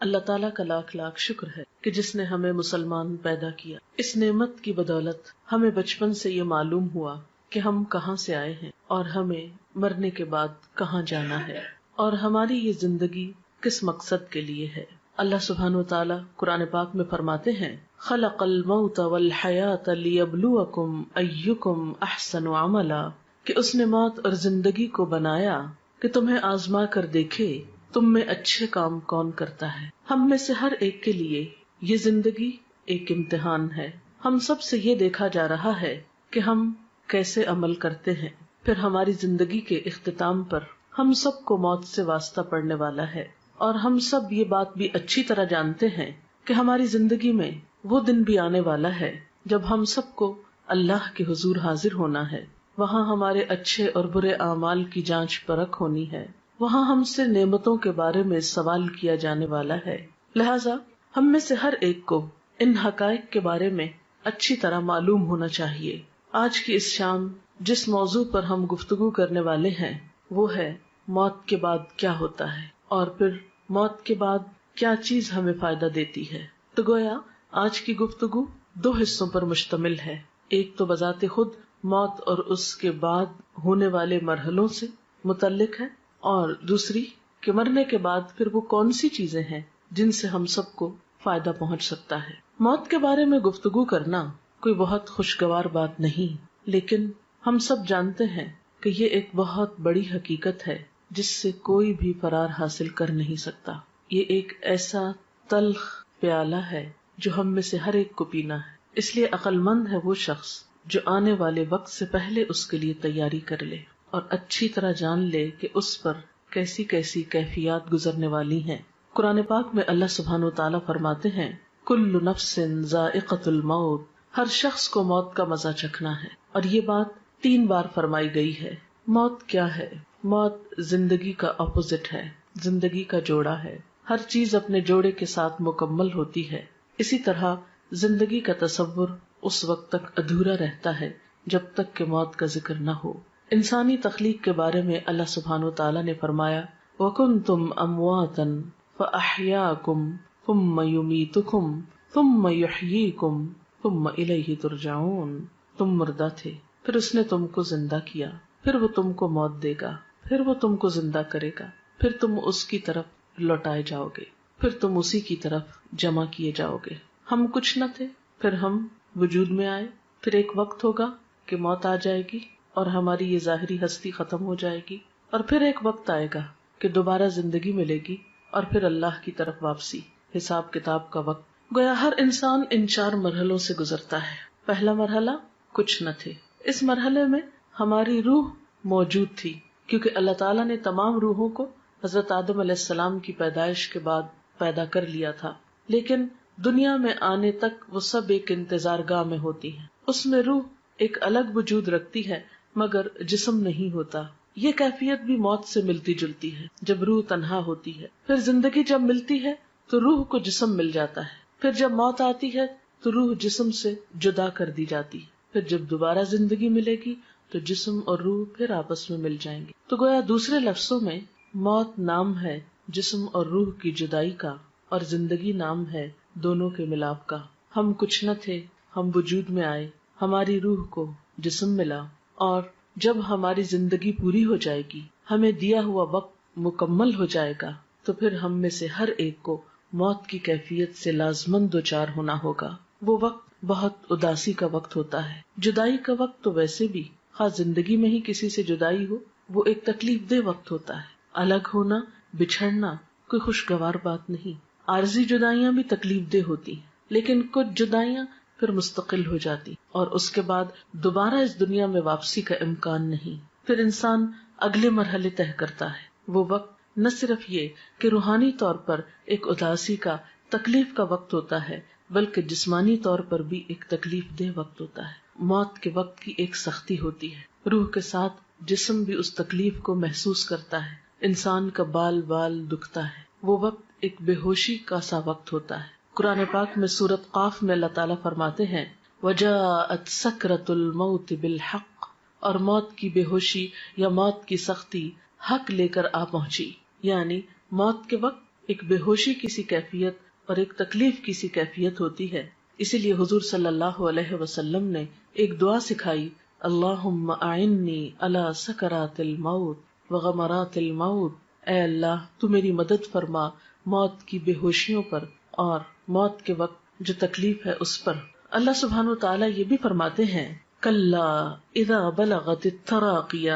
اللہ تعالیٰ کا لاکھ لاکھ شکر ہے کہ جس نے ہمیں مسلمان پیدا کیا. اس نعمت کی بدولت ہمیں بچپن سے یہ معلوم ہوا کہ ہم کہاں سے آئے ہیں اور ہمیں مرنے کے بعد کہاں جانا ہے اور ہماری یہ زندگی کس مقصد کے لیے ہے. اللہ سبحانہ و تعالیٰ قرآن پاک میں فرماتے ہیں خلق الموت والحیات لیبلوکم ایکم احسن عملا، کہ اس نے موت اور زندگی کو بنایا کہ تمہیں آزما کر دیکھے تم میں اچھے کام کون کرتا ہے. ہم میں سے ہر ایک کے لیے یہ زندگی ایک امتحان ہے. ہم سب سے یہ دیکھا جا رہا ہے کہ ہم کیسے عمل کرتے ہیں. پھر ہماری زندگی کے اختتام پر ہم سب کو موت سے واسطہ پڑنے والا ہے، اور ہم سب یہ بات بھی اچھی طرح جانتے ہیں کہ ہماری زندگی میں وہ دن بھی آنے والا ہے جب ہم سب کو اللہ کے حضور حاضر ہونا ہے. وہاں ہمارے اچھے اور برے اعمال کی جانچ پرکھ ہونی ہے. وہاں ہم سے نعمتوں کے بارے میں سوال کیا جانے والا ہے. لہٰذا ہم میں سے ہر ایک کو ان حقائق کے بارے میں اچھی طرح معلوم ہونا چاہیے. آج کی اس شام جس موضوع پر ہم گفتگو کرنے والے ہیں وہ ہے موت کے بعد کیا ہوتا ہے، اور پھر موت کے بعد کیا چیز ہمیں فائدہ دیتی ہے. تو گویا آج کی گفتگو دو حصوں پر مشتمل ہے. ایک تو بذات خود موت اور اس کے بعد ہونے والے مرحلوں سے متعلق ہے، اور دوسری کہ مرنے کے بعد پھر وہ کون سی چیزیں ہیں جن سے ہم سب کو فائدہ پہنچ سکتا ہے. موت کے بارے میں گفتگو کرنا کوئی بہت خوشگوار بات نہیں، لیکن ہم سب جانتے ہیں کہ یہ ایک بہت بڑی حقیقت ہے جس سے کوئی بھی فرار حاصل کر نہیں سکتا. یہ ایک ایسا تلخ پیالہ ہے جو ہم میں سے ہر ایک کو پینا ہے. اس لیے عقل مند ہے وہ شخص جو آنے والے وقت سے پہلے اس کے لیے تیاری کر لے اور اچھی طرح جان لے کہ اس پر کیسی کیسی کیفیات گزرنے والی ہیں. قرآن پاک میں اللہ سبحانہ و تعالیٰ فرماتے ہیں کل نفس ذائقۃ الموت، ہر شخص کو موت کا مزہ چکھنا ہے. اور یہ بات 3 بار فرمائی گئی ہے. موت کیا ہے؟ موت زندگی کا اپوزٹ ہے، زندگی کا جوڑا ہے. ہر چیز اپنے جوڑے کے ساتھ مکمل ہوتی ہے. اسی طرح زندگی کا تصور اس وقت تک ادھورا رہتا ہے جب تک کہ موت کا ذکر نہ ہو. انسانی تخلیق کے بارے میں اللہ سبحانہ و تعالیٰ نے فرمایا وَكُنْتُمْ أَمْوَاتًا فَأَحْيَاكُمْ ثُمَّ يُمِيتُكُمْ ثُمَّ يُحْيِيكُمْ ثُمَّ إِلَيْهِ تُرْجَعُونَ. تم مردہ تھے، پھر اس نے تم کو زندہ کیا، پھر وہ تم کو موت دے گا، پھر وہ تم کو زندہ کرے گا، پھر تم اس کی طرف لوٹائے جاؤ گے، پھر تم اسی کی طرف جمع کیے جاؤ گے. ہم کچھ نہ تھے، پھر ہم وجود میں آئے، پھر ایک وقت ہوگا کہ موت آ جائے گی اور ہماری یہ ظاہری ہستی ختم ہو جائے گی، اور پھر ایک وقت آئے گا کہ دوبارہ زندگی ملے گی اور پھر اللہ کی طرف واپسی، حساب کتاب کا وقت. گویا ہر انسان ان 4 مرحلوں سے گزرتا ہے. پہلا مرحلہ کچھ نہ تھے. اس مرحلے میں ہماری روح موجود تھی کیونکہ اللہ تعالیٰ نے تمام روحوں کو حضرت آدم علیہ السلام کی پیدائش کے بعد پیدا کر لیا تھا، لیکن دنیا میں آنے تک وہ سب ایک انتظار گاہ میں ہوتی ہیں. اس میں روح ایک الگ وجود رکھتی ہے مگر جسم نہیں ہوتا. یہ کیفیت بھی موت سے ملتی جلتی ہے جب روح تنہا ہوتی ہے. پھر زندگی جب ملتی ہے تو روح کو جسم مل جاتا ہے. پھر جب موت آتی ہے تو روح جسم سے جدا کر دی جاتی ہے. پھر جب دوبارہ زندگی ملے گی تو جسم اور روح پھر آپس میں مل جائیں گے. تو گویا دوسرے لفظوں میں موت نام ہے جسم اور روح کی جدائی کا، اور زندگی نام ہے دونوں کے ملاپ کا. ہم کچھ نہ تھے، ہم وجود میں آئے، ہماری روح کو جسم ملا، اور جب ہماری زندگی پوری ہو جائے گی، ہمیں دیا ہوا وقت مکمل ہو جائے گا، تو پھر ہم میں سے ہر ایک کو موت کی کیفیت سے لازماً دوچار ہونا ہوگا. وہ وقت بہت اداسی کا وقت ہوتا ہے. جدائی کا وقت تو ویسے بھی خاص زندگی میں ہی کسی سے جدائی ہو وہ ایک تکلیف دہ وقت ہوتا ہے. الگ ہونا، بچھڑنا کوئی خوشگوار بات نہیں. عارضی جدائیاں بھی تکلیف دہ ہوتی ہیں، لیکن کچھ جدائیاں پھر مستقل ہو جاتی اور اس کے بعد دوبارہ اس دنیا میں واپسی کا امکان نہیں. پھر انسان اگلے مرحلے طے کرتا ہے. وہ وقت نہ صرف یہ کہ روحانی طور پر ایک اداسی کا، تکلیف کا وقت ہوتا ہے، بلکہ جسمانی طور پر بھی ایک تکلیف دہ وقت ہوتا ہے. موت کے وقت کی ایک سختی ہوتی ہے. روح کے ساتھ جسم بھی اس تکلیف کو محسوس کرتا ہے. انسان کا بال بال دکھتا ہے. وہ وقت ایک بے ہوشی کا سا وقت ہوتا ہے. قرآن پاک میں سورۃ قاف میں اللہ تعالیٰ فرماتے ہیں وَجَاءَتْ سَكْرَةُ الْمَوْتِ بِالْحَقِّ، اور موت کی بے ہوشی یا موت کی سختی حق لے کر آ پہنچی. یعنی موت کے وقت ایک بے ہوشی کی سی کیفیت اور ایک تکلیف کی سی کیفیت ہوتی ہے. اسی لیے حضور صلی اللہ علیہ وسلم نے ایک دعا سکھائی، اللہم اعنی علی سکرات الموت وغمرات الموت. اے اللہ تو میری مدد فرما موت کی بے ہوشیوں پر اور موت کے وقت جو تکلیف ہے اس پر. اللہ سبحانہ وتعالی یہ بھی فرماتے ہیں، کلا اذا بلغت التراقی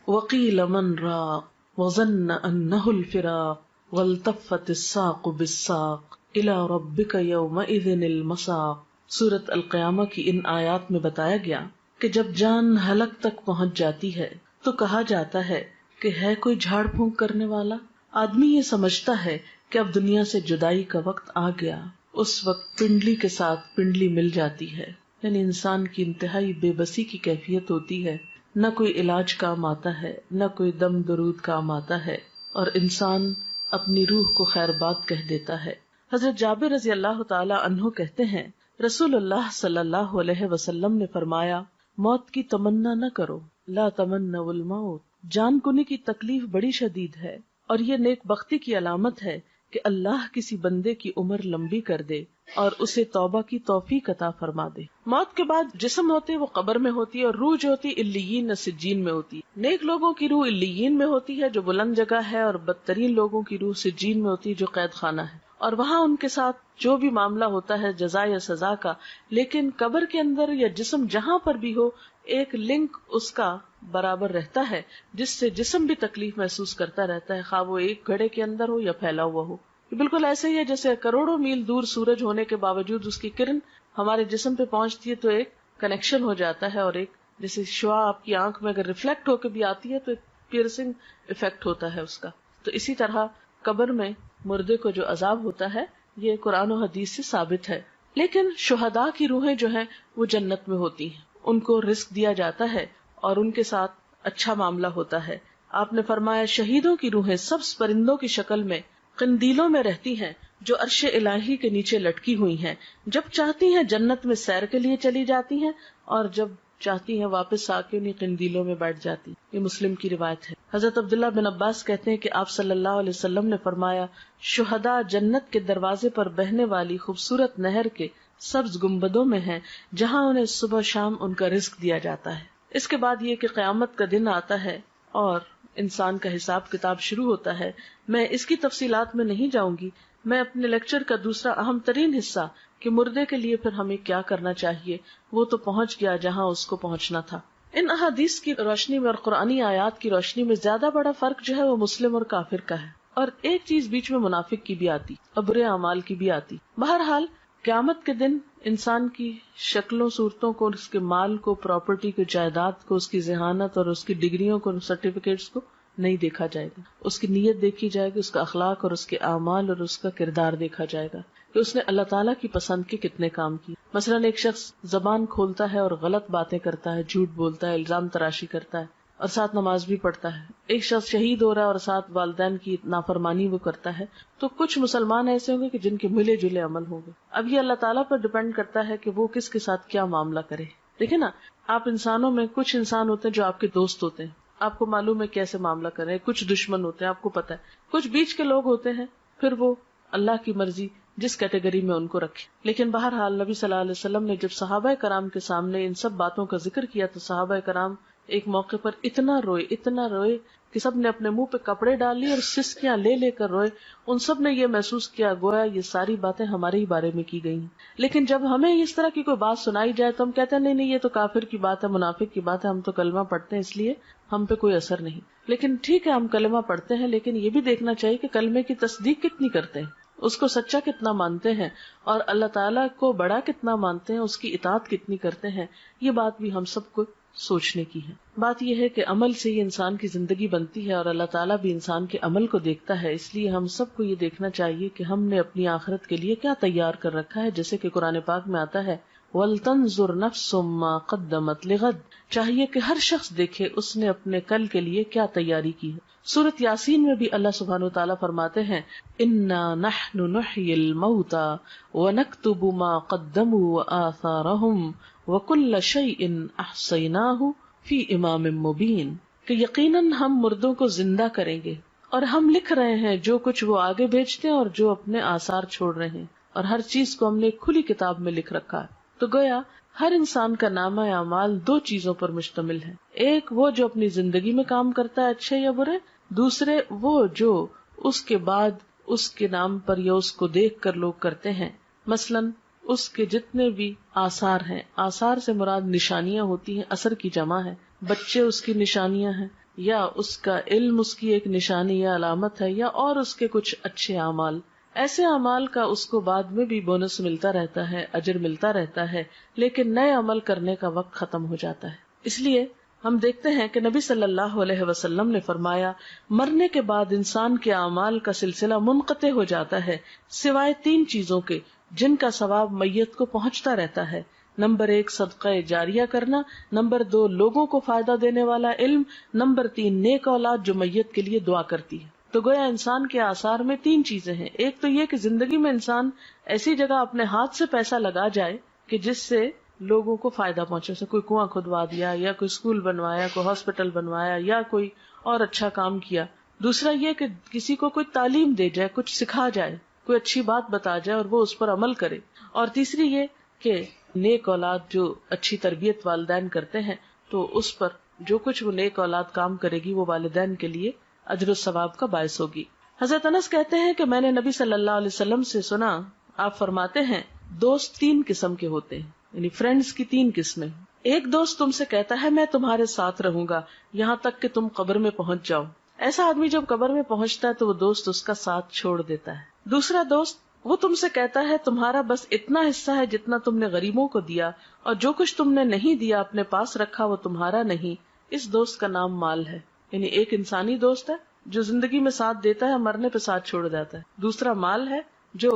وقیل من راق وظن انہ الفراق والتفت الساق بالساق الی ربک یومئذ المساق. سورۃ القیامہ کی ان آیات میں بتایا گیا کہ جب جان حلق تک پہنچ جاتی ہے تو کہا جاتا ہے کہ ہے کوئی جھاڑ پھونک کرنے والا. آدمی یہ سمجھتا ہے کہ اب دنیا سے جدائی کا وقت آ گیا. اس وقت پنڈلی کے ساتھ پنڈلی مل جاتی ہے، یعنی انسان کی انتہائی بے بسی کی کیفیت ہوتی ہے. نہ کوئی علاج کام آتا ہے، نہ کوئی دم درود کام آتا ہے، اور انسان اپنی روح کو خیر بات کہہ دیتا ہے. حضرت جابر رضی اللہ تعالی عنہ کہتے ہیں، رسول اللہ صلی اللہ علیہ وسلم نے فرمایا، موت کی تمنا نہ کرو، لا تمنوا الموت. جان کنی کی تکلیف بڑی شدید ہے، اور یہ نیک بختی کی علامت ہے کہ اللہ کسی بندے کی عمر لمبی کر دے اور اسے توبہ کی توفیق عطا فرما دے. موت کے بعد جسم ہوتے وہ قبر میں ہوتی ہے، اور روح جو ہوتی علیین یا سجین میں ہوتی ہے. نیک لوگوں کی روح علیین میں ہوتی ہے جو بلند جگہ ہے، اور بدترین لوگوں کی روح سجین میں ہوتی ہے جو قید خانہ ہے، اور وہاں ان کے ساتھ جو بھی معاملہ ہوتا ہے جزا یا سزا کا. لیکن قبر کے اندر یا جسم جہاں پر بھی ہو ایک لنک اس کا برابر رہتا ہے، جس سے جسم بھی تکلیف محسوس کرتا رہتا ہے، خواہ وہ ایک گھڑے کے اندر ہو یا پھیلا ہوا ہو. یہ بالکل ایسے ہی ہے جیسے کروڑوں میل دور سورج ہونے کے باوجود اس کی کرن ہمارے جسم پہ پہنچتی ہے تو ایک کنیکشن ہو جاتا ہے، اور ایک جیسے شعاع آپ کی آنکھ میں اگر ریفلیکٹ ہو کے بھی آتی ہے تو ایک پیئرسنگ افیکٹ ہوتا ہے اس کا. تو اسی طرح قبر میں مردے کو جو عذاب ہوتا ہے یہ قرآن و حدیث سے ثابت ہے. لیکن شہداء کی روحیں جو ہیں وہ جنت میں ہوتی ہیں، ان کو رزق دیا جاتا ہے اور ان کے ساتھ اچھا معاملہ ہوتا ہے. آپ نے فرمایا شہیدوں کی روحیں سبز پرندوں کی شکل میں قندیلوں میں رہتی ہیں جو عرش الہی کے نیچے لٹکی ہوئی ہیں. جب چاہتی ہیں جنت میں سیر کے لیے چلی جاتی ہیں، اور جب چاہتی ہیں واپس آ کے انہیں قندیلوں میں بیٹھ جاتی. یہ مسلم کی روایت ہے. حضرت عبداللہ بن عباس کہتے ہیں کہ آپ صلی اللہ علیہ وسلم نے فرمایا، شہداء جنت کے دروازے پر بہنے والی خوبصورت نہر کے سبز گنبدوں میں ہیں جہاں انہیں صبح شام ان کا رزق دیا جاتا ہے. اس کے بعد یہ کہ قیامت کا دن آتا ہے اور انسان کا حساب کتاب شروع ہوتا ہے. میں اس کی تفصیلات میں نہیں جاؤں گی. میں اپنے لیکچر کا دوسرا اہم ترین حصہ کہ مردے کے لیے پھر ہمیں کیا کرنا چاہیے وہ تو پہنچ گیا جہاں اس کو پہنچنا تھا. ان احادیث کی روشنی میں اور قرآنی آیات کی روشنی میں زیادہ بڑا فرق جو ہے وہ مسلم اور کافر کا ہے. اور ایک چیز بیچ میں منافق کی بھی آتی اور برے اعمال کی بھی آتی. بہرحال قیامت کے دن انسان کی شکلوں صورتوں کو، اس کے مال کو، پراپرٹی کو، جائیداد کو، اس کی ذہانت اور اس کی ڈگریوں کو، سرٹیفکیٹس کو نہیں دیکھا جائے گا. اس کی نیت دیکھی جائے گی، اس کا اخلاق اور اس کے اعمال اور اس کا کردار دیکھا جائے گا کہ اس نے اللہ تعالیٰ کی پسند کے کتنے کام کی. مثلاً ایک شخص زبان کھولتا ہے اور غلط باتیں کرتا ہے، جھوٹ بولتا ہے، الزام تراشی کرتا ہے اور ساتھ نماز بھی پڑھتا ہے. ایک شخص شہید ہو رہا ہے اور ساتھ والدین کی نافرمانی وہ کرتا ہے. تو کچھ مسلمان ایسے ہوں گے کہ جن کے ملے جلے عمل ہوں گے. اب یہ اللہ تعالیٰ پر ڈپینڈ کرتا ہے کہ وہ کس کے ساتھ کیا معاملہ کرے. دیکھیں نا، آپ انسانوں میں کچھ انسان ہوتے ہیں جو آپ کے دوست ہوتے ہیں، آپ کو معلوم ہے کیسے معاملہ کریں. کچھ دشمن ہوتے ہیں، آپ کو پتا ہے. کچھ بیچ کے لوگ ہوتے ہیں، پھر وہ اللہ کی مرضی جس کیٹیگری میں ان کو رکھے. لیکن بہرحال نبی صلی اللہ علیہ وسلم نے جب صحابہ کرام کے سامنے ان سب باتوں کا ذکر کیا تو صحابہ کرام ایک موقع پر اتنا روئے کہ سب نے اپنے منہ پہ کپڑے ڈال لیے اور سسکیاں لے لے کر روئے. ان سب نے یہ محسوس کیا گویا یہ ساری باتیں ہمارے ہی بارے میں کی گئی ہیں. لیکن جب ہمیں اس طرح کی کوئی بات سنائی جائے تو ہم کہتے ہیں نہیں یہ تو کافر کی بات ہے، منافق کی بات ہے، ہم تو کلمہ پڑھتے ہیں اس لیے ہم پہ کوئی اثر نہیں. لیکن ٹھیک ہے ہم کلمہ پڑھتے ہیں، لیکن یہ بھی دیکھنا چاہیے کہ کلمے کی تصدیق کتنی کرتے ہیں، اس کو سچا کتنا مانتے ہیں، اور اللہ تعالیٰ کو بڑا کتنا مانتے ہیں، اس کی اطاعت کتنی کرتے ہیں. یہ بات بھی ہم سب کو سوچنے کی ہے. بات یہ ہے کہ عمل سے ہی انسان کی زندگی بنتی ہے اور اللہ تعالیٰ بھی انسان کے عمل کو دیکھتا ہے. اس لیے ہم سب کو یہ دیکھنا چاہیے کہ ہم نے اپنی آخرت کے لیے کیا تیار کر رکھا ہے. جیسے کہ قرآن پاک میں آتا ہے وَلْتَنْظُرْ نَفْسٌ مَّا قَدَّمَتْ لِغَدٍ، چاہیے کہ ہر شخص دیکھے اس نے اپنے کل کے لیے کیا تیاری کی ہے. سورۃ یاسین میں بھی اللہ سبحانہ وتعالیٰ فرماتے ہیں اِنَّا نَحْنُ نُحْيِي الْمَوْتَى وَنَكْتُبُ مَا قَدَّمُوا وَآثَارَهُمْ وَكُلَّ شَيْءٍ أَحْصَيْنَاهُ فِي إِمَامٍ مُبِينٍ، کہ یقیناً ہم مردوں کو زندہ کریں گے اور ہم لکھ رہے ہیں جو کچھ وہ آگے بھیجتے ہیں اور جو اپنے آثار چھوڑ رہے ہیں، اور ہر چیز کو ہم نے ایک کھلی کتاب میں لکھ رکھا ہے. تو گویا ہر انسان کا نامہ اعمال دو چیزوں پر مشتمل ہے، ایک وہ جو اپنی زندگی میں کام کرتا ہے اچھے یا برے، دوسرے وہ جو اس کے بعد اس کے نام پر یا اس کو دیکھ کر لوگ کرتے ہیں. مثلاً اس کے جتنے بھی آثار ہیں، آثار سے مراد نشانیاں ہوتی ہیں، اثر کی جمع ہے. بچے اس کی نشانیاں ہیں، یا اس کا علم اس کی ایک نشانی یا علامت ہے، یا اور اس کے کچھ اچھے اعمال. ایسے اعمال کا اس کو بعد میں بھی بونس ملتا رہتا ہے، اجر ملتا رہتا ہے، لیکن نئے عمل کرنے کا وقت ختم ہو جاتا ہے. اس لیے ہم دیکھتے ہیں کہ نبی صلی اللہ علیہ وسلم نے فرمایا مرنے کے بعد انسان کے اعمال کا سلسلہ منقطع ہو جاتا ہے سوائے تین چیزوں کے جن کا ثواب میت کو پہنچتا رہتا ہے. نمبر 1 صدقہ جاریہ کرنا، نمبر 2 لوگوں کو فائدہ دینے والا علم، نمبر 3 نیک اولاد جو میت کے لیے دعا کرتی ہے. تو گویا انسان کے آثار میں تین چیزیں ہیں. ایک تو یہ کہ زندگی میں انسان ایسی جگہ اپنے ہاتھ سے پیسہ لگا جائے کہ جس سے لوگوں کو فائدہ پہنچے، سے کوئی کنواں کھدوا دیا یا کوئی اسکول بنوایا، کوئی ہاسپٹل بنوایا یا کوئی اور اچھا کام کیا. دوسرا یہ کہ کسی کو کوئی تعلیم دے جائے، کچھ سکھا جائے، کوئی اچھی بات بتا جائے اور وہ اس پر عمل کرے. اور تیسری یہ کہ نیک اولاد جو اچھی تربیت والدین کرتے ہیں تو اس پر جو کچھ وہ نیک اولاد کام کرے گی وہ والدین کے لیے اجر و ثواب کا باعث ہوگی. حضرت انس کہتے ہیں کہ میں نے نبی صلی اللہ علیہ وسلم سے سنا، آپ فرماتے ہیں دوست تین قسم کے ہوتے ہیں، یعنی فرینڈز کی تین قسمیں. ایک دوست تم سے کہتا ہے میں تمہارے ساتھ رہوں گا یہاں تک کہ تم قبر میں پہنچ جاؤ. ایسا آدمی جب قبر میں پہنچتا ہے تو وہ دوست اس کا ساتھ چھوڑ دیتا ہے. دوسرا دوست وہ تم سے کہتا ہے تمہارا بس اتنا حصہ ہے جتنا تم نے غریبوں کو دیا، اور جو کچھ تم نے نہیں دیا اپنے پاس رکھا وہ تمہارا نہیں. اس دوست کا نام مال ہے. یعنی ایک انسانی دوست ہے جو زندگی میں ساتھ دیتا ہے، مرنے پہ ساتھ چھوڑ جاتا ہے. دوسرا مال ہے جو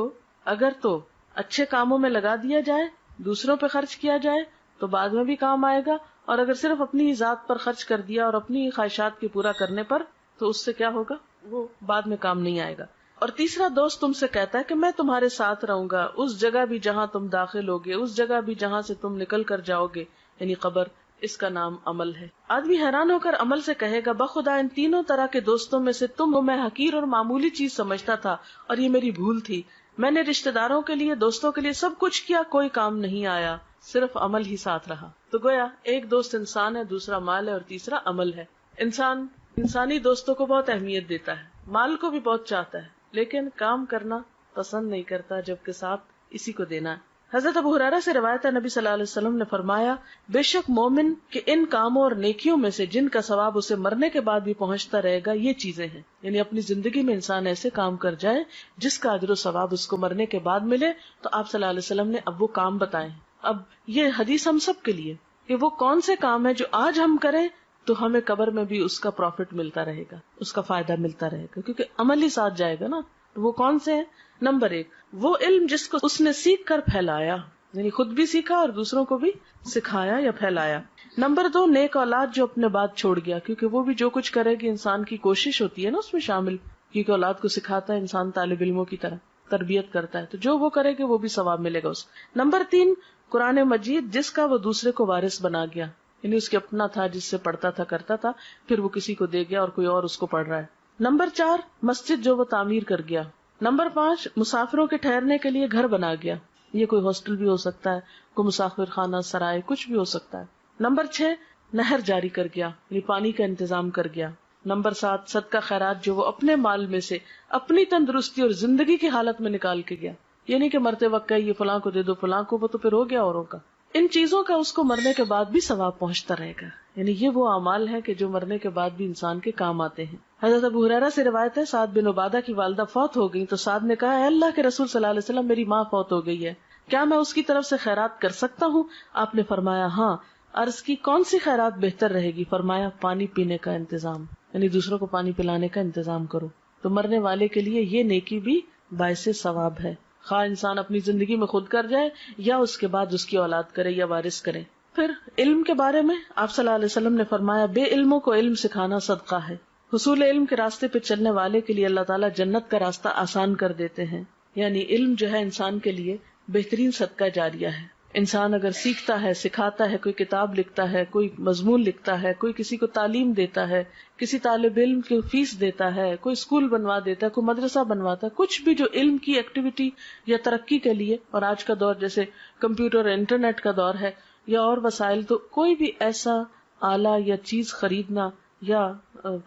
اگر تو اچھے کاموں میں لگا دیا جائے، دوسروں پہ خرچ کیا جائے تو بعد میں بھی کام آئے گا، اور اگر صرف اپنی ذات پر خرچ کر دیا اور اپنی خواہشات کے پورا کرنے پر تو اس سے کیا ہوگا، وہ بعد میں کام نہیں آئے گا. اور تیسرا دوست تم سے کہتا ہے کہ میں تمہارے ساتھ رہوں گا اس جگہ بھی جہاں تم داخل ہوگے، اس جگہ بھی جہاں سے تم نکل کر جاؤ گے، یعنی قبر. اس کا نام عمل ہے. آدمی حیران ہو کر عمل سے کہے گا بخدا ان تینوں طرح کے دوستوں میں سے تم میں حقیر اور معمولی چیز سمجھتا تھا اور یہ میری بھول تھی. میں نے رشتہ داروں کے لیے، دوستوں کے لیے سب کچھ کیا، کوئی کام نہیں آیا، صرف عمل ہی ساتھ رہا. تو گویا ایک دوست انسان ہے، دوسرا مال ہے اور تیسرا عمل ہے. انسان انسانی دوستوں کو بہت اہمیت دیتا ہے، مال کو بھی بہت چاہتا ہے، لیکن کام کرنا پسند نہیں کرتا جبکہ ساتھ اسی کو دینا ہے. حضرت ابو ہریرہ سے روایت ہے نبی صلی اللہ علیہ وسلم نے فرمایا بے شک مومن کے ان کاموں اور نیکیوں میں سے جن کا ثواب اسے مرنے کے بعد بھی پہنچتا رہے گا یہ چیزیں ہیں. یعنی اپنی زندگی میں انسان ایسے کام کر جائے جس کا اجر و ثواب اس کو مرنے کے بعد ملے. تو آپ صلی اللہ علیہ وسلم نے اب وہ کام بتائے. اب یہ حدیث ہم سب کے لیے کہ وہ کون سے کام ہیں جو آج ہم کریں تو ہمیں قبر میں بھی اس کا پروفٹ ملتا رہے گا، اس کا فائدہ ملتا رہے گا، کیونکہ عمل ہی ساتھ جائے گا نا. وہ کون سے ہیں؟ نمبر 1 وہ علم جس کو اس نے سیکھ کر پھیلایا، یعنی خود بھی سیکھا اور دوسروں کو بھی سکھایا یا پھیلایا. نمبر 2 نیک اولاد جو اپنے بعد چھوڑ گیا، کیونکہ وہ بھی جو کچھ کرے گی انسان کی کوشش ہوتی ہے نا اس میں شامل، کیونکہ اولاد کو سکھاتا ہے انسان، طالب علموں کی طرح تربیت کرتا ہے، تو جو وہ کرے گی وہ بھی ثواب ملے گا اس. نمبر 3 قرآن مجید جس کا وہ دوسرے کو وارث بنا گیا، یعنی اس کے اپنا تھا جس سے پڑھتا تھا کرتا تھا، پھر وہ کسی کو دے گیا اور کوئی اور اس کو پڑھ رہا ہے. نمبر 4 مسجد جو وہ تعمیر کر گیا. نمبر 5 مسافروں کے ٹھہرنے کے لیے گھر بنا گیا، یہ کوئی ہاسٹل بھی ہو سکتا ہے، کوئی مسافر خانہ سرائے کچھ بھی ہو سکتا ہے. نمبر 6 نہر جاری کر گیا، یعنی پانی کا انتظام کر گیا. نمبر 7 صدقہ خیرات جو وہ اپنے مال میں سے اپنی تندرستی اور زندگی کی حالت میں نکال کے گیا، یعنی کہ مرتے وقت یہ فلاں کو دے دو فلاں کو، وہ تو پھر ہو گیا اوروں کا. ان چیزوں کا اس کو مرنے کے بعد بھی ثواب پہنچتا رہے گا. یعنی یہ وہ اعمال ہیں کہ جو مرنے کے بعد بھی انسان کے کام آتے ہیں. حضرت ابو ہریرہ سے روایت ہے سعد بن عبادہ کی والدہ فوت ہو گئی تو سعد نے کہا اے اللہ کے رسول صلی اللہ علیہ وسلم میری ماں فوت ہو گئی ہے، کیا میں اس کی طرف سے خیرات کر سکتا ہوں؟ آپ نے فرمایا ہاں. عرض کی کون سی خیرات بہتر رہے گی؟ فرمایا پانی پینے کا انتظام، یعنی دوسروں کو پانی پلانے کا انتظام کرو. تو مرنے والے کے لیے یہ نیکی بھی باعث ثواب ہے، خواہ انسان اپنی زندگی میں خود کر جائے یا اس کے بعد اس کی اولاد کرے یا وارث کرے. پھر علم کے بارے میں آپ صلی اللہ علیہ وسلم نے فرمایا بے علموں کو علم سکھانا صدقہ ہے. حصول علم کے راستے پہ چلنے والے کے لیے اللہ تعالیٰ جنت کا راستہ آسان کر دیتے ہیں. یعنی علم جو ہے انسان کے لیے بہترین صدقہ جاریہ ہے. انسان اگر سیکھتا ہے، سکھاتا ہے، کوئی کتاب لکھتا ہے، کوئی مضمون لکھتا ہے، کوئی کسی کو تعلیم دیتا ہے، کسی طالب علم کی فیس دیتا ہے، کوئی اسکول بنوا دیتا ہے، کوئی مدرسہ بنواتا ہے، کچھ بھی جو علم کی ایکٹیویٹی یا ترقی کے لیے، اور آج کا دور جیسے کمپیوٹر اور انٹرنیٹ کا دور ہے یا اور وسائل، تو کوئی بھی ایسا آلہ یا چیز خریدنا یا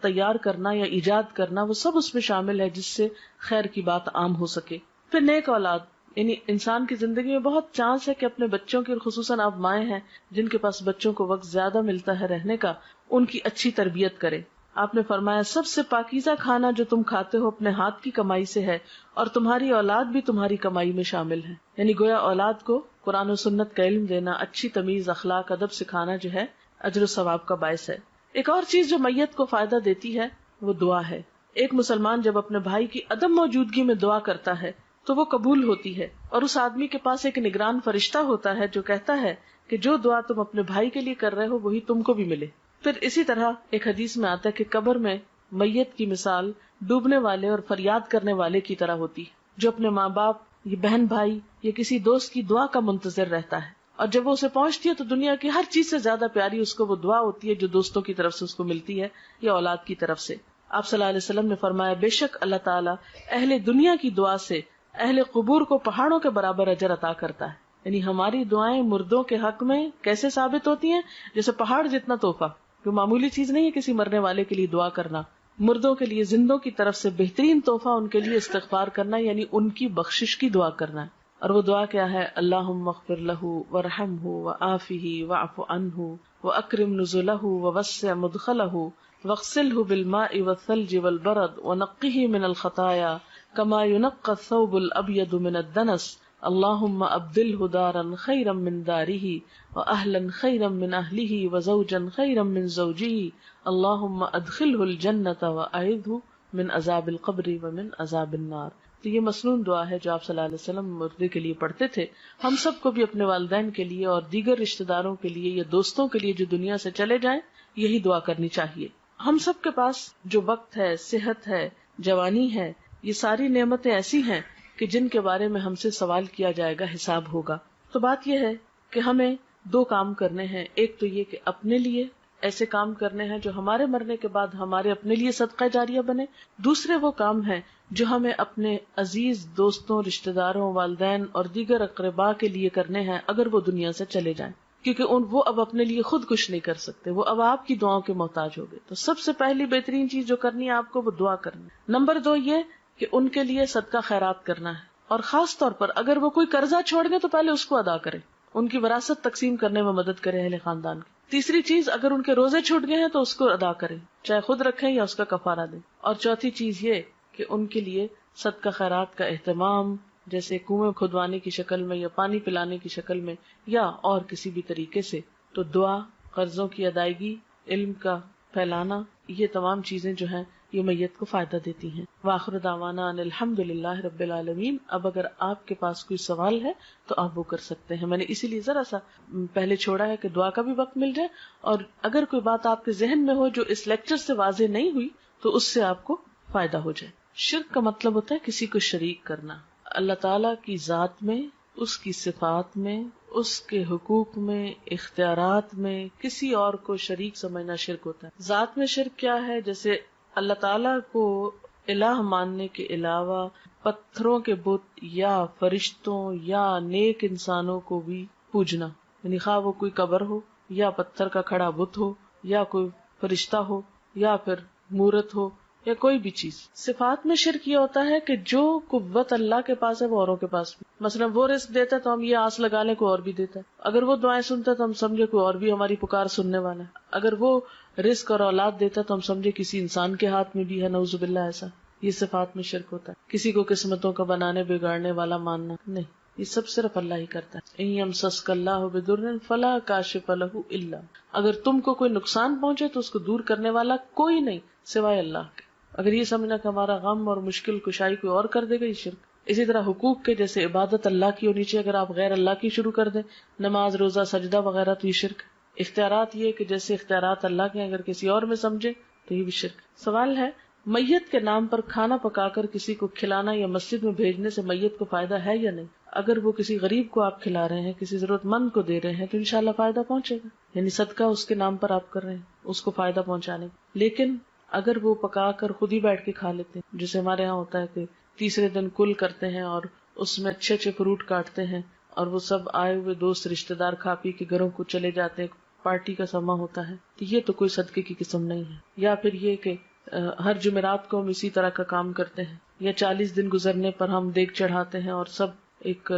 تیار کرنا یا ایجاد کرنا، وہ سب اس میں شامل ہے جس سے خیر کی بات عام ہو سکے. پھر نیک اولاد، یعنی انسان کی زندگی میں بہت چانس ہے کہ اپنے بچوں کی، اور خصوصاً آپ مائیں ہیں جن کے پاس بچوں کو وقت زیادہ ملتا ہے رہنے کا، ان کی اچھی تربیت کرے. آپ نے فرمایا سب سے پاکیزہ کھانا جو تم کھاتے ہو اپنے ہاتھ کی کمائی سے ہے، اور تمہاری اولاد بھی تمہاری کمائی میں شامل ہے. یعنی گویا اولاد کو قرآن و سنت کا علم دینا، اچھی تمیز، اخلاق، ادب سکھانا جو ہے اجر و ثواب کا باعث ہے. ایک اور چیز جو میت کو فائدہ دیتی ہے وہ دعا ہے. ایک مسلمان جب اپنے بھائی کی عدم موجودگی میں دعا کرتا ہے تو وہ قبول ہوتی ہے، اور اس آدمی کے پاس ایک نگران فرشتہ ہوتا ہے جو کہتا ہے کہ جو دعا تم اپنے بھائی کے لیے کر رہے ہو وہی تم کو بھی ملے. پھر اسی طرح ایک حدیث میں آتا ہے کہ قبر میں میت کی مثال ڈوبنے والے اور فریاد کرنے والے کی طرح ہوتی ہے، جو اپنے ماں باپ یا بہن بھائی یا کسی دوست کی دعا کا منتظر رہتا ہے، اور جب وہ اسے پہنچتی ہے تو دنیا کی ہر چیز سے زیادہ پیاری اس کو وہ دعا ہوتی ہے جو دوستوں کی طرف سے اس کو ملتی ہے یا اولاد کی طرف سے. آپ صلی اللہ علیہ وسلم نے فرمایا بے شک اللہ تعالیٰ اہل دنیا کی دعا سے اہل قبور کو پہاڑوں کے برابر اجر عطا کرتا ہے. یعنی ہماری دعائیں مردوں کے حق میں کیسے ثابت ہوتی ہیں؟ جیسے پہاڑ جتنا تحفہ، جو معمولی چیز نہیں ہے کسی مرنے والے کے لیے دعا کرنا. مردوں کے لیے زندوں کی طرف سے بہترین تحفہ ان کے لیے استغفار کرنا، یعنی ان کی بخشش کی دعا کرنا ہے. اور وہ دعا کیا ہے؟ اللہم اغفر لہ وارحمہ وعافہ واعف عنہ واکرم نزلہ ووسع مدخلہ واغسلہ بالماء والثلج والبرد ونقہ من الخطایا كما ينقى الثوب الابيض من الدنس اللهم ابدله دارا خيرا من داره واهلا خيرا من اهله وزوجا خيرا من زوجه اللهم ادخله الجنة واعذه من عذاب القبر ومن عذاب النار. تو یہ مسنون دعا ہے جو آپ صلی اللہ علیہ وسلم مردے کے لیے پڑھتے تھے. ہم سب کو بھی اپنے والدین کے لیے اور دیگر رشتہ داروں کے لیے یا دوستوں کے لیے جو دنیا سے چلے جائیں یہی دعا کرنی چاہیے. ہم سب کے پاس جو وقت ہے، صحت ہے، جوانی ہے، یہ ساری نعمتیں ایسی ہیں کہ جن کے بارے میں ہم سے سوال کیا جائے گا، حساب ہوگا. تو بات یہ ہے کہ ہمیں دو کام کرنے ہیں. ایک تو یہ کہ اپنے لیے ایسے کام کرنے ہیں جو ہمارے مرنے کے بعد ہمارے اپنے لیے صدقہ جاریہ بنے. دوسرے وہ کام ہیں جو ہمیں اپنے عزیز دوستوں، رشتہ داروں، والدین اور دیگر اقرباء کے لیے کرنے ہیں اگر وہ دنیا سے چلے جائیں، کیونکہ وہ اب اپنے لیے خود کچھ نہیں کر سکتے، وہ اب آپ کی دعاؤں کے محتاج ہو گئے. تو سب سے پہلی بہترین چیز جو کرنی ہے آپ کو وہ دعا کرنی. نمبر 2 یہ کہ ان کے لیے صدقہ خیرات کرنا ہے، اور خاص طور پر اگر وہ کوئی قرضہ چھوڑ گئے تو پہلے اس کو ادا کریں، ان کی وراثت تقسیم کرنے میں مدد کریں اہل خاندان کی. تیسری چیز، اگر ان کے روزے چھوٹ گئے ہیں تو اس کو ادا کریں، چاہے خود رکھیں یا اس کا کفارہ دیں. اور چوتھی چیز یہ کہ ان کے لیے صدقہ خیرات کا اہتمام، جیسے کنویں کھدوانے کی شکل میں یا پانی پلانے کی شکل میں یا اور کسی بھی طریقے سے. تو دعا، قرضوں کی ادائیگی، علم کا پھیلانا، یہ تمام چیزیں جو ہیں یہ میت کو فائدہ دیتی ہیں. وآخر دعوانا ان الحمدللہ رب العالمین. اب اگر آپ کے پاس کوئی سوال ہے تو آپ وہ کر سکتے ہیں. میں نے اسی لیے ذرا سا پہلے چھوڑا ہے کہ دعا کا بھی وقت مل جائے، اور اگر کوئی بات آپ کے ذہن میں ہو جو اس لیکچر سے واضح نہیں ہوئی تو اس سے آپ کو فائدہ ہو جائے. شرک کا مطلب ہوتا ہے کسی کو شریک کرنا. اللہ تعالیٰ کی ذات میں، اس کی صفات میں، اس کے حقوق میں، اختیارات میں کسی اور کو شریک سمجھنا شرک ہوتا ہے. ذات میں شرک کیا ہے؟ جیسے اللہ تعالیٰ کو الہ ماننے کے علاوہ پتھروں کے بت یا فرشتوں یا نیک انسانوں کو بھی پوجنا، یعنی خواہ وہ کوئی قبر ہو یا پتھر کا کھڑا بت ہو یا کوئی فرشتہ ہو یا پھر مورت ہو یا کوئی بھی چیز. صفات میں شرک یہ ہوتا ہے کہ جو قوت اللہ کے پاس ہے وہ اوروں کے پاس بھی. مثلا وہ رزق دیتا ہے تو ہم یہ آس لگا لیں کوئی اور بھی دیتا ہے. اگر وہ دعائیں سنتا ہے تو ہم سمجھے کوئی اور بھی ہماری پکار سننے والا ہے. اگر وہ رزق اور اولاد دیتا ہے تو ہم سمجھے کسی انسان کے ہاتھ میں بھی ہے، نعوذ باللہ ایسا. یہ صفات میں شرک ہوتا ہے. کسی کو قسمتوں کا بنانے بگاڑنے والا ماننا نہیں، یہ سب صرف اللہ ہی کرتا ہے. ان یمسسک اللہ بضر فلا کاشف لہ الا، اگر تم کو کوئی نقصان پہنچے تو اس کو دور کرنے والا کوئی نہیں سوائے اللہ کے. اگر یہ سمجھنا کہ ہمارا غم اور مشکل کشائی کوئی اور کر دے گا، یہ شرک. اسی طرح حقوق کے، جیسے عبادت اللہ کی ہونی چاہیے، اگر آپ غیر اللہ کی شروع کر دیں، نماز، روزہ، سجدہ وغیرہ، تو یہ شرک. اختیارات، یہ کہ جیسے اختیارات اللہ کے اگر کسی اور میں سمجھے تو یہ بھی شرک. سوال ہے میت کے نام پر کھانا پکا کر کسی کو کھلانا یا مسجد میں بھیجنے سے میت کو فائدہ ہے یا نہیں؟ اگر وہ کسی غریب کو آپ کھلا رہے ہیں، کسی ضرورت مند کو دے رہے ہیں، تو انشاءاللہ فائدہ پہنچے گا، یعنی صدقہ اس کے نام پر آپ کر رہے ہیں، اس کو فائدہ پہنچانے کا۔ لیکن اگر وہ پکا کر خود ہی بیٹھ کے کھا لیتے ہیں، جیسے ہمارے یہاں ہوتا ہے کہ تیسرے دن کل کرتے ہیں اور اس میں اچھے اچھے فروٹ کاٹتے ہیں اور وہ سب آئے ہوئے دوست رشتہ دار کھا پی کے گھروں کو چلے جاتے ہیں، پارٹی کا سما ہوتا ہے، تو یہ تو کوئی صدقے کی قسم نہیں ہے۔ یا پھر یہ کہ ہر جمعرات کو ہم اسی طرح کا کام کرتے ہیں، یا 40 دن گزرنے پر ہم دیگ چڑھاتے ہیں اور سب ایک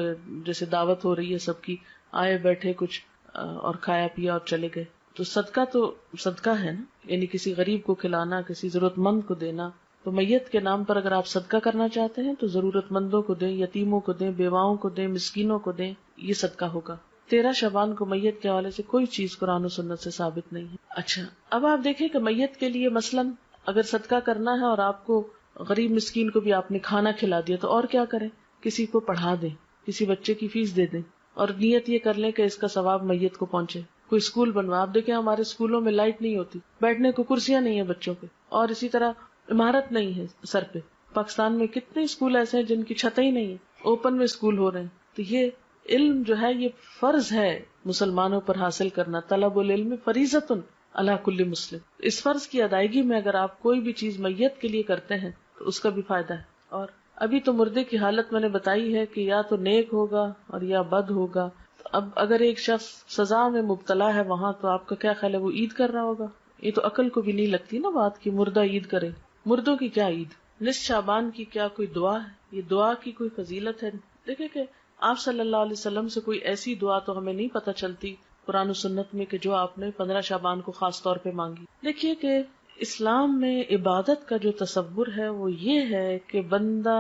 جیسے دعوت ہو رہی ہے سب کی، آئے بیٹھے کچھ اور کھایا پیا اور چلے گئے، تو صدقہ ہے نا، یعنی کسی غریب کو کھلانا، کسی ضرورت مند کو دینا۔ تو میت کے نام پر اگر آپ صدقہ کرنا چاہتے ہیں تو ضرورت مندوں کو دیں، یتیموں کو دیں، بیواؤں کو دیں، مسکینوں کو دیں، یہ صدقہ ہوگا۔ 13 شعبان کو میت کے حوالے سے کوئی چیز قرآن و سنت سے ثابت نہیں ہے۔ اچھا، اب آپ دیکھیں کہ میت کے لیے مثلاً اگر صدقہ کرنا ہے اور آپ کو غریب مسکین کو بھی آپ نے کھانا کھلا دیا تو اور کیا کریں؟ کسی کو پڑھا دیں، کسی بچے کی فیس دے دیں، اور نیت یہ کر لیں کہ اس کا ثواب میت کو پہنچے۔ کوئی اسکول بنوا، آپ دیکھیں ہمارے اسکولوں میں لائٹ نہیں ہوتی، بیٹھنے کو کرسیاں نہیں ہیں بچوں پہ، اور اسی طرح عمارت نہیں ہے سر پہ۔ پاکستان میں کتنے اسکول ایسے ہیں جن کی چھتیں ہی نہیں ہیں، اوپن میں اسکول ہو رہے ہیں۔ تو یہ علم جو ہے یہ فرض ہے مسلمانوں پر حاصل کرنا، طلب العلم فریضۃ علی کل مسلم۔ اس فرض کی ادائیگی میں اگر آپ کوئی بھی چیز میت کے لیے کرتے ہیں تو اس کا بھی فائدہ ہے۔ اور ابھی تو مردے کی حالت میں نے بتائی ہے کہ یا تو نیک ہوگا اور یا بد ہوگا۔ اب اگر ایک شخص سزا میں مبتلا ہے وہاں، تو آپ کا کیا خیال ہے وہ عید کر رہا ہوگا؟ یہ تو عقل کو بھی نہیں لگتی نا بات کہ مردہ عید کرے۔ مردوں کی کیا عید؟ نصف شعبان کی کیا کوئی دعا ہے؟ یہ دعا کی کوئی فضیلت ہے؟ دیکھیں کہ آپ صلی اللہ علیہ وسلم سے کوئی ایسی دعا تو ہمیں نہیں پتہ چلتی قرآن و سنت میں کہ جو آپ نے 15 شعبان کو خاص طور پہ مانگی۔ دیکھیے کہ اسلام میں عبادت کا جو تصور ہے وہ یہ ہے کہ بندہ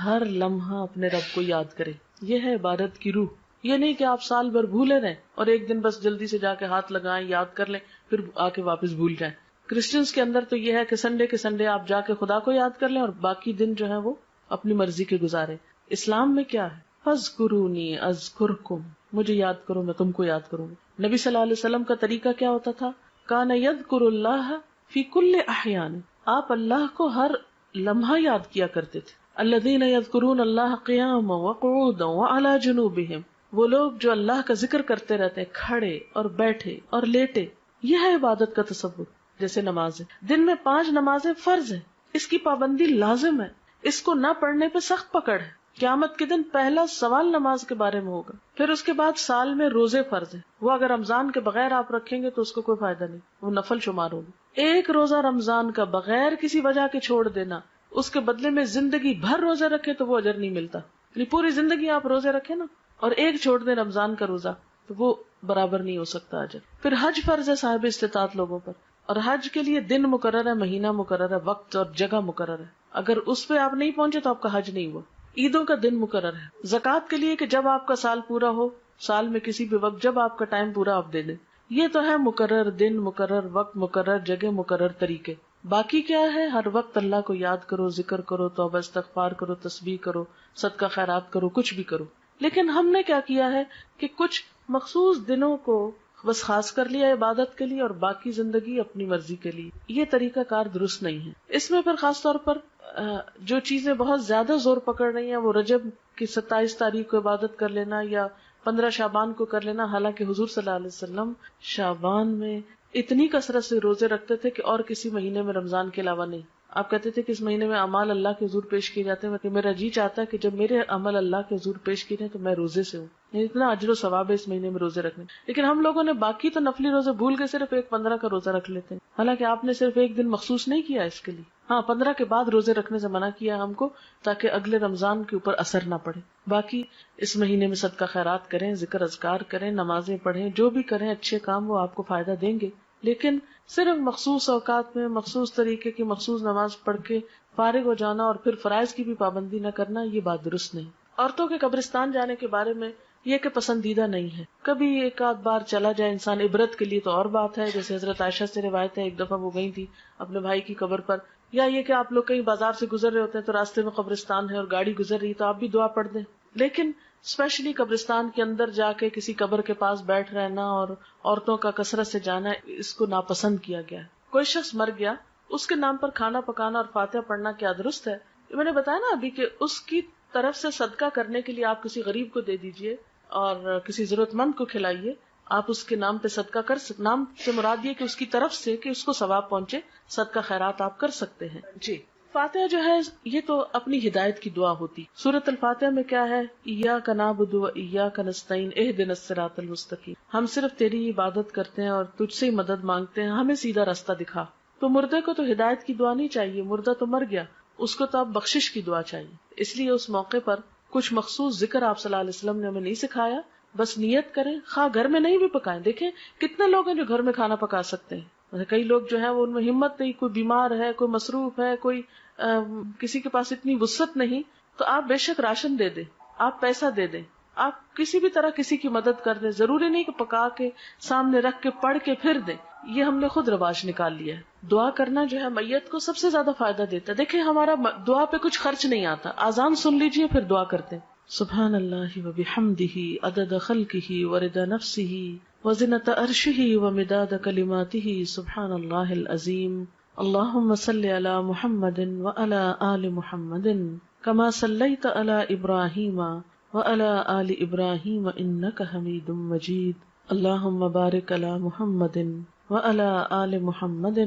ہر لمحہ اپنے رب کو یاد کرے، یہ ہے عبادت کی روح۔ یہ نہیں کہ آپ سال بھر بھولے رہیں اور ایک دن بس جلدی سے جا کے ہاتھ لگائیں، یاد کر لیں، پھر آ کے واپس بھول جائیں۔ کرسچنز کے اندر تو یہ ہے کہ سنڈے کے سنڈے آپ جا کے خدا کو یاد کر لیں اور باقی دن جو ہے وہ اپنی مرضی کے گزارے۔ اسلام میں کیا ہے؟ فاذکرونی اذکرکم، مجھے یاد کرو میں تم کو یاد کروں گا۔ نبی صلی اللہ علیہ وسلم کا طریقہ کیا ہوتا تھا؟ کان یذکر اللہ فی کل احیان، آپ اللہ کو ہر لمحہ یاد کیا کرتے تھے۔ الذین یذکرون اللہ قیاما وقعودا وعلی جنوبہم، وہ لوگ جو اللہ کا ذکر کرتے رہتے ہیں کھڑے اور بیٹھے اور لیٹے۔ یہ ہے عبادت کا تصور۔ جیسے نمازیں، دن میں 5 نمازیں فرض ہیں، اس کی پابندی لازم ہے، اس کو نہ پڑھنے پہ سخت پکڑ ہے۔ قیامت کے دن پہلا سوال نماز کے بارے میں ہوگا۔ پھر اس کے بعد سال میں روزے فرض ہیں، وہ اگر رمضان کے بغیر آپ رکھیں گے تو اس کو کوئی فائدہ نہیں، وہ نفل شمار ہوگی۔ ایک روزہ رمضان کا بغیر کسی وجہ کے چھوڑ دینا، اس کے بدلے میں زندگی بھر روزے رکھے تو وہ اجر نہیں ملتا۔ یعنی پوری زندگی آپ روزے رکھیں نا اور ایک چھوڑ دیں رمضان کا روزہ تو وہ برابر نہیں ہو سکتا اجر۔ پھر حج فرض ہے صاحب استطاعت لوگوں پر، اور حج کے لیے دن مقرر ہے، مہینہ مقرر ہے، وقت اور جگہ مقرر ہے۔ اگر اس پہ آپ نہیں پہنچے تو آپ کا حج نہیں ہوا۔ عیدوں کا دن مقرر ہے، زکوٰۃ کے لیے کہ جب آپ کا سال پورا ہو، سال میں کسی بھی وقت جب آپ کا ٹائم پورا آپ دے دیں۔ یہ تو ہے مقرر دن، مقرر وقت، مقرر جگہ، مقرر طریقے۔ باقی کیا ہے؟ ہر وقت اللہ کو یاد کرو، ذکر کرو، توبہ استغفار کرو، تسبیح کرو، صدقہ خیرات کرو، کچھ بھی کرو۔ لیکن ہم نے کیا کیا ہے کہ کچھ مخصوص دنوں کو بس خاص کر لیا عبادت کے لیے اور باقی زندگی اپنی مرضی کے لیے۔ یہ طریقہ کار درست نہیں ہے۔ اس میں پھر خاص طور پر جو چیزیں بہت زیادہ زور پکڑ رہی ہیں وہ رجب کی 27 تاریخ کو عبادت کر لینا یا 15 شعبان کو کر لینا، حالانکہ حضور صلی اللہ علیہ وسلم شعبان میں اتنی کثرت سے روزے رکھتے تھے کہ اور کسی مہینے میں رمضان کے علاوہ نہیں۔ آپ کہتے تھے کہ اس مہینے میں اعمال اللہ کے حضور پیش کیے جاتے ہیں کہ میرا جی چاہتا ہے کہ جب میرے عمل اللہ کے حضور پیش کیے جائیں تو میں روزے سے ہوں، یعنی اتنا اجر و ثواب ہے اس مہینے میں روزے رکھنے۔ لیکن ہم لوگوں نے باقی تو نفلی روزے بھول کے صرف ایک 15 کا روزہ رکھ لیتے ہیں، حالانکہ آپ نے صرف ایک دن مخصوص نہیں کیا اس کے لیے۔ ہاں 15 کے بعد روزے رکھنے سے منع کیا ہم کو تاکہ اگلے رمضان کے اوپر اثر نہ پڑے۔ باقی اس مہینے میں صدقہ خیرات کریں، ذکر اذکار کریں، نمازیں پڑھیں، جو بھی کریں اچھے کام وہ آپ کو فائدہ دیں گے۔ لیکن صرف مخصوص اوقات میں مخصوص طریقے کی مخصوص نماز پڑھ کے فارغ ہو جانا اور پھر فرائض کی بھی پابندی نہ کرنا، یہ بات درست نہیں۔ عورتوں کے قبرستان جانے کے بارے میں یہ کہ پسندیدہ نہیں ہے، کبھی ایک آدھ بار چلا جائے انسان عبرت کے لیے تو اور بات ہے، جیسے حضرت عائشہ سے روایت ہے ایک دفعہ وہ گئی تھی اپنے بھائی کی قبر پر، یا یہ کہ آپ لوگ کہیں بازار سے گزر رہے ہوتے ہیں تو راستے میں قبرستان ہے اور گاڑی گزر رہی تو آپ بھی دعا پڑھ دیں۔ لیکن اسپیشلی قبرستان کے اندر جا کے کسی قبر کے پاس بیٹھ رہنا اور عورتوں کا کثرت سے جانا، اس کو ناپسند کیا گیا ہے۔ کوئی شخص مر گیا اس کے نام پر کھانا پکانا اور فاتحہ پڑھنا کیا درست ہے؟ میں نے بتایا نا ابھی کہ اس کی طرف سے صدقہ کرنے کے لیے آپ کسی غریب کو دے دیجئے اور کسی ضرورت مند کو کھلائیے. آپ اس کے نام پہ صدقہ کر سکتے. نام سے مراد یہ کہ اس کی طرف سے کہ اس کو ثواب پہنچے، صدقہ خیرات آپ کر سکتے ہیں. جی فاتحہ جو ہے یہ تو اپنی ہدایت کی دعا ہوتی. سورۃ الفاتحہ میں کیا ہے؟ ایاک نعبد و ایاک نستعین اہدنا الصراط المستقیم. ہم صرف تیری عبادت کرتے ہیں اور تجھ سے ہی مدد مانگتے ہیں، ہمیں سیدھا راستہ دکھا. تو مردے کو تو ہدایت کی دعا نہیں چاہیے، مردہ تو مر گیا، اس کو تو اب بخشش کی دعا چاہیے. اس لیے اس موقع پر کچھ مخصوص ذکر آپ صلی اللہ علیہ وسلم نے ہمیں نہیں سکھایا. بس نیت کریں، خواہ گھر میں نہیں بھی پکائیں. دیکھیں کتنے لوگ ہیں جو گھر میں کھانا پکا سکتے ہیں. کئی لوگ جو ہے وہ ان میں ہمت نہیں، کوئی بیمار ہے، کوئی مصروف ہے، کوئی کسی کے پاس اتنی وسعت نہیں. تو آپ بے شک راشن دے دیں، آپ پیسہ دے دیں، آپ کسی بھی طرح کسی کی مدد کر دیں. ضروری نہیں کہ پکا کے سامنے رکھ کے پڑھ کے پھر دیں. یہ ہم نے خود رواج نکال لیا ہے. دعا کرنا جو ہے میت کو سب سے زیادہ فائدہ دیتا ہے. دیکھیں ہمارا دعا پہ کچھ خرچ نہیں آتا. اذان سن لیجئے پھر دعا کرتے ہیں. سبحان اللہ و بحمدہ عدد خلقہ ورضا نفسہ وزنۃ عرشہ ومداد کلماتہ. سبحان اللہ العظیم. اللہم صل علی محمد وعلی آل محمد کما صلیت علی ابراہیم وعلی آل ابراہیم انک حمید مجید. اللہم بارک علی محمد وعلی آل محمد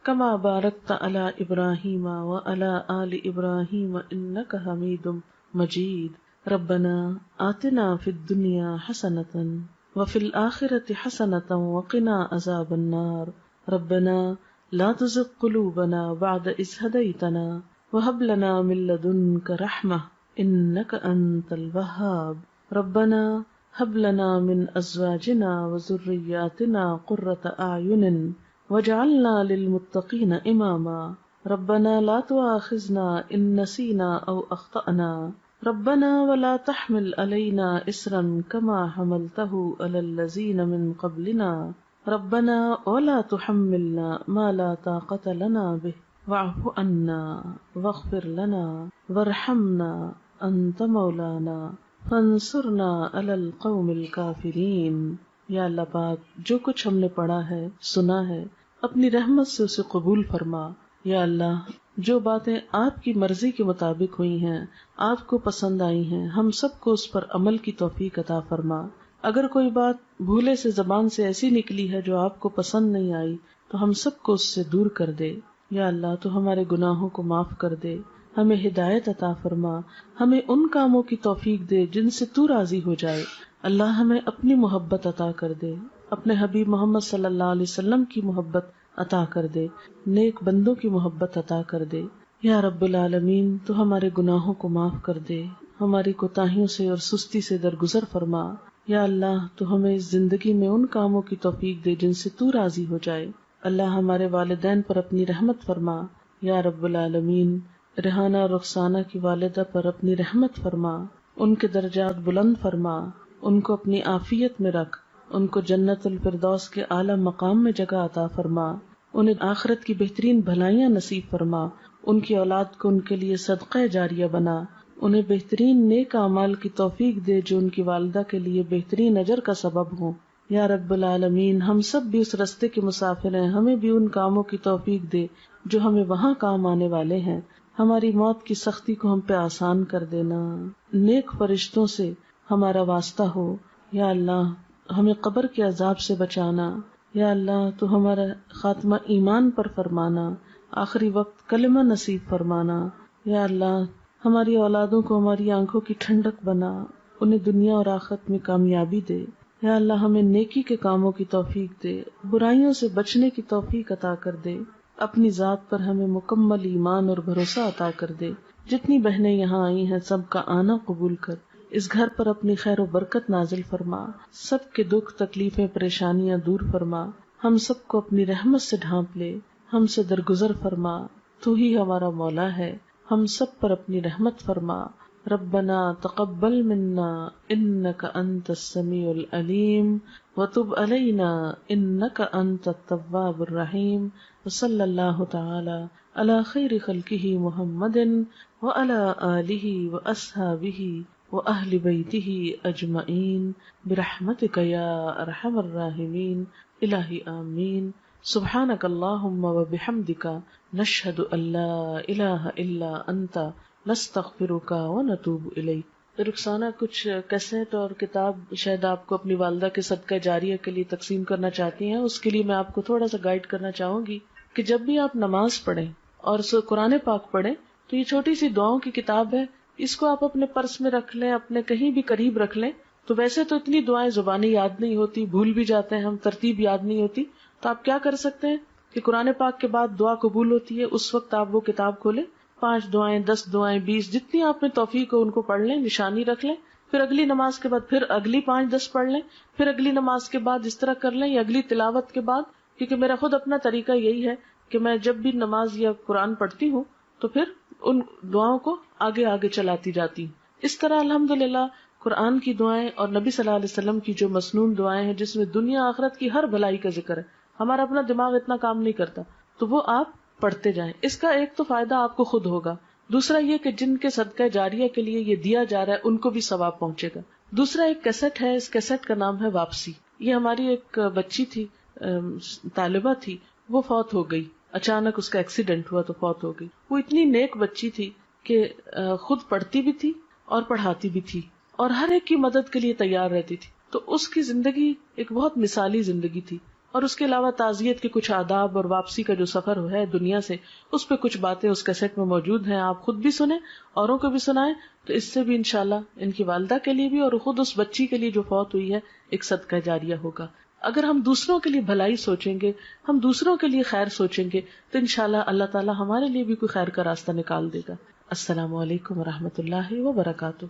کما بارکت علی ابراہیم وعلی آل ابراہیم انک حمید مجید. ربنا آتنا فی الدنیا حسنۃ وفی الآخرۃ حسنۃ وقنا عذاب النار. ربنا لا تزغ قلوبنا بعد إذ هديتنا وهب لنا من لدنك رحمة إنك أنت الوهاب. ربنا هب لنا من أزواجنا وذرياتنا قرة أعين واجعلنا للمتقين إماما. ربنا لا تؤاخذنا إن نسينا أو أخطأنا. ربنا ولا تحمل علينا إصرا كما حملته على الذين من قبلنا. ربنا ولا تحملنا ما لا طاقة لنا به واعف عنا واغفر لنا وارحمنا أنت مولانا فانصرنا على القوم الكافرين. یا اللہ پاک جو کچھ ہم نے پڑھا ہے سنا ہے اپنی رحمت سے اسے قبول فرما. یا اللہ جو باتیں آپ کی مرضی کے مطابق ہوئی ہیں، آپ کو پسند آئی ہیں، ہم سب کو اس پر عمل کی توفیق عطا فرما. اگر کوئی بات بھولے سے زبان سے ایسی نکلی ہے جو آپ کو پسند نہیں آئی تو ہم سب کو اس سے دور کر دے. یا اللہ تو ہمارے گناہوں کو معاف کر دے، ہمیں ہدایت عطا فرما، ہمیں ان کاموں کی توفیق دے جن سے تو راضی ہو جائے. اللہ ہمیں اپنی محبت عطا کر دے، اپنے حبیب محمد صلی اللہ علیہ وسلم کی محبت عطا کر دے، نیک بندوں کی محبت عطا کر دے. یا رب العالمین تو ہمارے گناہوں کو معاف کر دے، ہماری کوتاہیوں سے اور سستی سے درگزر فرما. یا اللہ تو ہمیں اس زندگی میں ان کاموں کی توفیق دے جن سے تو راضی ہو جائے. اللہ ہمارے والدین پر اپنی رحمت فرما. یا رب العالمین ریحانہ اور رخسانہ کی والدہ پر اپنی رحمت فرما، ان کے درجات بلند فرما، ان کو اپنی عافیت میں رکھ، ان کو جنت الفردوس کے اعلیٰ مقام میں جگہ عطا فرما، انہیں آخرت کی بہترین بھلائیاں نصیب فرما، ان کی اولاد کو ان کے لیے صدقہ جاریہ بنا، انہیں بہترین نیک اعمال کی توفیق دے جو ان کی والدہ کے لیے بہترین اجر کا سبب ہوں. یا رب العالمین ہم سب بھی اس رستے کے مسافر ہیں، ہمیں بھی ان کاموں کی توفیق دے جو ہمیں وہاں کام آنے والے ہیں. ہماری موت کی سختی کو ہم پہ آسان کر دینا، نیک فرشتوں سے ہمارا واسطہ ہو. یا اللہ ہمیں قبر کے عذاب سے بچانا. یا اللہ تو ہمارا خاتمہ ایمان پر فرمانا، آخری وقت کلمہ نصیب فرمانا. یا اللہ ہماری اولادوں کو ہماری آنکھوں کی ٹھنڈک بنا، انہیں دنیا اور آخرت میں کامیابی دے. یا اللہ ہمیں نیکی کے کاموں کی توفیق دے، برائیوں سے بچنے کی توفیق عطا کر دے. اپنی ذات پر ہمیں مکمل ایمان اور بھروسہ عطا کر دے. جتنی بہنیں یہاں آئی ہیں سب کا آنا قبول کر، اس گھر پر اپنی خیر و برکت نازل فرما، سب کے دکھ تکلیفیں پریشانیاں دور فرما، ہم سب کو اپنی رحمت سے ڈھانپ لے، ہم سے درگزر فرما. تو ہی ہمارا مولا ہے، ہم سب پر اپنی رحمت فرما. ربنا تقبل منا انک انت السمیع العلیم وتب علینا انک انت التواب الرحیم. وصلی اللہ تعالی علی خیر خلقہ محمد وعلی آلہ واصحابہ واہل بیتہ اجمعین برحمتک یا ارحم الراحمین. الہی آمین. سبحانک اللہم و بحمدک نشہد ان لا الہ الا انت نستغفرک و نتوب الیک۔ رخسانہ، کچھ کیسٹ اور کتاب شاید آپ کو اپنی والدہ کے صدقہ جاریہ کے لیے تقسیم کرنا چاہتی ہیں، اس کے لیے میں آپ کو تھوڑا سا گائیڈ کرنا چاہوں گی کہ جب بھی آپ نماز پڑھیں اور قرآن پاک پڑھیں تو یہ چھوٹی سی دعاؤں کی کتاب ہے، اس کو آپ اپنے پرس میں رکھ لیں، اپنے کہیں بھی قریب رکھ لیں۔ تو ویسے تو اتنی دعائیں زبانی یاد نہیں ہوتی، بھول بھی جاتے ہیں ہم، ترتیب یاد نہیں ہوتی، تو آپ کیا کر سکتے ہیں کہ قرآن پاک کے بعد دعا قبول ہوتی ہے، اس وقت آپ وہ کتاب کھولیں، 5 دعائیں، 10 دعائیں، 20 جتنی آپ میں توفیق ہو ان کو پڑھ لیں، نشانی رکھ لیں، پھر اگلی نماز کے بعد پھر اگلی 5-10 پڑھ لیں، پھر اگلی نماز کے بعد اس طرح کر لیں، یا اگلی تلاوت کے بعد، کیونکہ میرا خود اپنا طریقہ یہی ہے کہ میں جب بھی نماز یا قرآن پڑھتی ہوں تو پھر ان دعاؤں کو آگے آگے چلاتی جاتی ہوں۔ اس طرح الحمدللہ قرآن کی دعائیں اور نبی صلی اللہ علیہ وسلم کی جو مسنون دعائیں ہیں جس میں دنیا آخرت کی ہر بھلائی کا ذکر ہے، ہمارا اپنا دماغ اتنا کام نہیں کرتا، تو وہ آپ پڑھتے جائیں۔ اس کا ایک تو فائدہ آپ کو خود ہوگا، دوسرا یہ کہ جن کے صدقہ جاریہ کے لیے یہ دیا جا رہا ہے ان کو بھی ثواب پہنچے گا۔ دوسرا ایک کیسٹ ہے، اس کیسٹ کا نام ہے واپسی۔ یہ ہماری ایک بچی تھی، طالبہ تھی، وہ فوت ہو گئی، اچانک اس کا ایکسیڈنٹ ہوا تو فوت ہو گئی۔ وہ اتنی نیک بچی تھی کہ خود پڑھتی بھی تھی اور پڑھاتی بھی تھی اور ہر ایک کی مدد کے لیے تیار رہتی تھی، تو اس کی زندگی ایک بہت مثالی زندگی تھی۔ اور اس کے علاوہ تعزیت کے کچھ آداب اور واپسی کا جو سفر ہے دنیا سے، اس پہ کچھ باتیں اس کیسٹ میں موجود ہیں، آپ خود بھی سنیں، اوروں کو بھی سنائیں، تو اس سے بھی انشاءاللہ ان کی والدہ کے لیے بھی اور خود اس بچی کے لیے جو فوت ہوئی ہے ایک صدقہ جاریہ ہوگا۔ اگر ہم دوسروں کے لیے بھلائی سوچیں گے، ہم دوسروں کے لیے خیر سوچیں گے، تو انشاءاللہ اللہ تعالی ہمارے لیے بھی کوئی خیر کا راستہ نکال دے گا۔ السلام علیکم ورحمۃ اللہ وبرکاتہ۔